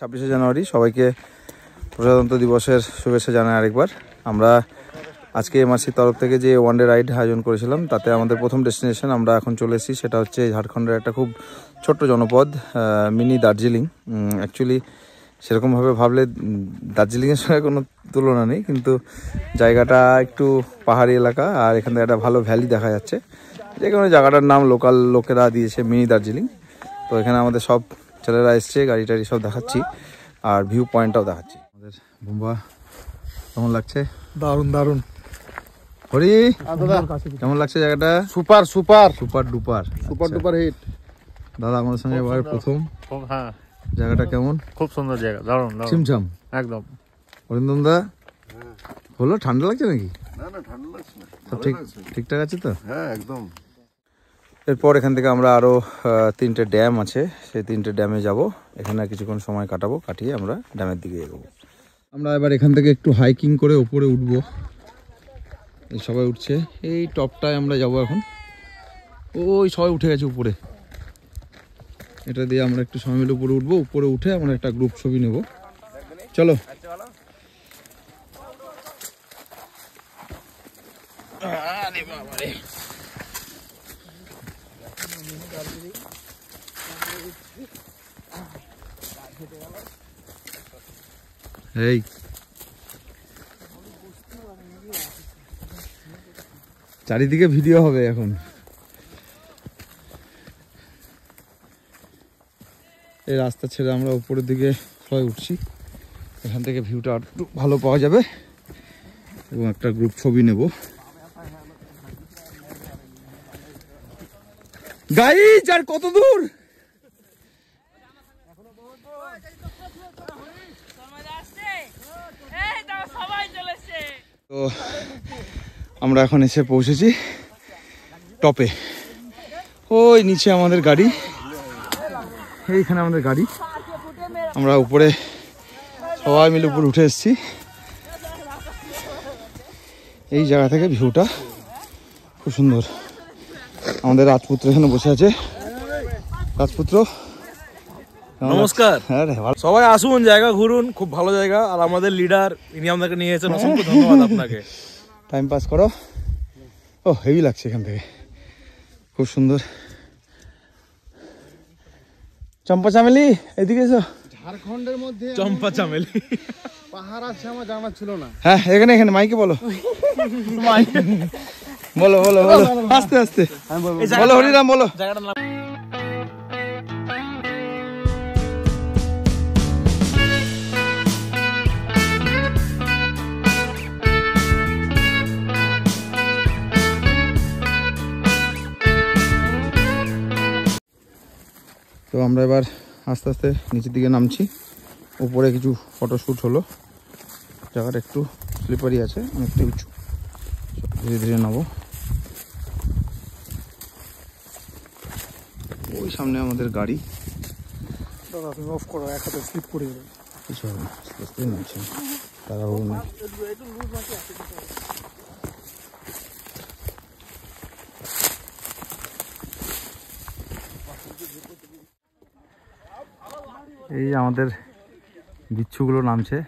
26শে জানুয়ারি সবাইকে প্রজাতন্ত্র দিবসের শুভেচ্ছা জানাই আরেকবার। আমরা আজকে এমআরসির তরফ থেকে যে ওয়ানডে রাইড আয়োজন করেছিলাম তাতে আমাদের প্রথম ডেস্টিনেশন আমরা এখন চলে এসেছি, সেটা হচ্ছে ঝাড়খণ্ডের একটা খুব ছোট্ট জনপদ মিনি দার্জিলিং। অ্যাকচুয়ালি সেরকমভাবে ভাবলে দার্জিলিংয়ের সঙ্গে কোনো তুলনা নেই, কিন্তু জায়গাটা একটু পাহাড়ি এলাকা আর এখান থেকে একটা ভালো ভ্যালি দেখা যাচ্ছে, যে কোনো জায়গাটার নাম লোকাল লোকেরা দিয়েছে মিনি দার্জিলিং। তো এখানে আমাদের সব ছেলেরা এসছে, গাড়ি টাড়ি সব দেখাচ্ছি আর ভিউ পয়েন্টটাও দেখাচ্ছি। আমাদের বুম্বা কেমন লাগছে? দারুন দারুন। হরি কেমন লাগছে জায়গাটা? Super super super duper super duper hit. দাদা আমাদের সঙ্গে এবার প্রথম, হ্যাঁ জায়গাটা কেমন? খুব সুন্দর জায়গা, দারুন ছিমছাম একদম। অরিন্দম দা হলো ঠান্ডা লাগছে নাকি? না না ঠান্ডা লাগছে না, সব ঠিক ঠিকঠাক আছে তো? হ্যাঁ একদম। এরপর এখান থেকে আমরা আরও 3টে ড্যাম আছে, সেই 3টে ড্যামে যাব। এখানে কিছুক্ষণ সময় কাটাবো, কাটিয়ে আমরা ড্যামের দিকে এগোবো। আমরা এবার এখান থেকে একটু হাইকিং করে উপরে উঠবো। এই সবাই উঠছে, এই টপটায় আমরা যাব এখন। ওই সবাই উঠে গেছে উপরে, এটা দিয়ে আমরা একটু সবাই মিলে উপরে উঠবো। উপরে উঠে আমরা একটা গ্রুপ ছবি নেব, চলো। এই চারিদিকে ভিডিও হবে এখন। এই রাস্তা ছেড়ে আমরা উপরের দিকে সবাই উঠছি, এখান থেকে ভিউটা আর একটু ভালো পাওয়া যাবে এবং একটা গ্রুপ ছবি নেব। গাইজ আর কত দূর? তো আমরা এখন এসে পৌঁছেছি টপে। ওই নিচে আমাদের গাড়ি, এইখানে আমাদের গাড়ি। আমরা উপরে সবাই মিলে উপরে উঠে এসেছি। এই জায়গা থেকে ভিউটা খুব সুন্দর। আমাদের রাজপুত্র এখানে বসে আছে। রাজপুত্র নমস্কার। হ্যাঁ সবাই আসুন, জায়গা ঘুরুন, খুব ভালো জায়গা। আর আমাদের লিডার ইনি আমাদেরকে নিয়ে এসেছেন, অসংখ্য ধন্যবাদ আপনাকে। টাইম পাস করো। ও হেভি লাগছে এখান থেকে, খুব সুন্দর। চম্পা চামেলি এদিকে এসো। ঝাড়খণ্ডের মধ্যে চম্পা চামেলি পাহাড় আছে, আমার জানা ছিল না। হ্যাঁ এখানে এখানে মাইকে বলো। বলো বলো বলো আস্তে আস্তে বলো, হরিরাম বলো। জায়গাটার নাম তো আমরা এবার আস্তে আস্তে নিচের দিকে নামছি। উপরে কিছু ফটোশ্যুট হলো, জায়গাটা একটু স্লিপারি আছে, অনেকটা উঁচু, ধীরে ধীরে নামবো। ওই সামনে আমাদের গাড়ি। দাদা তুমি অফ করো, এক হাতে স্লিপ করে যাবে। কিছু হবে না, আস্তে আস্তে নামছি, তাড়াহুড়ো নেই। এই আমাদের বিচ্ছুগুলো নামছে।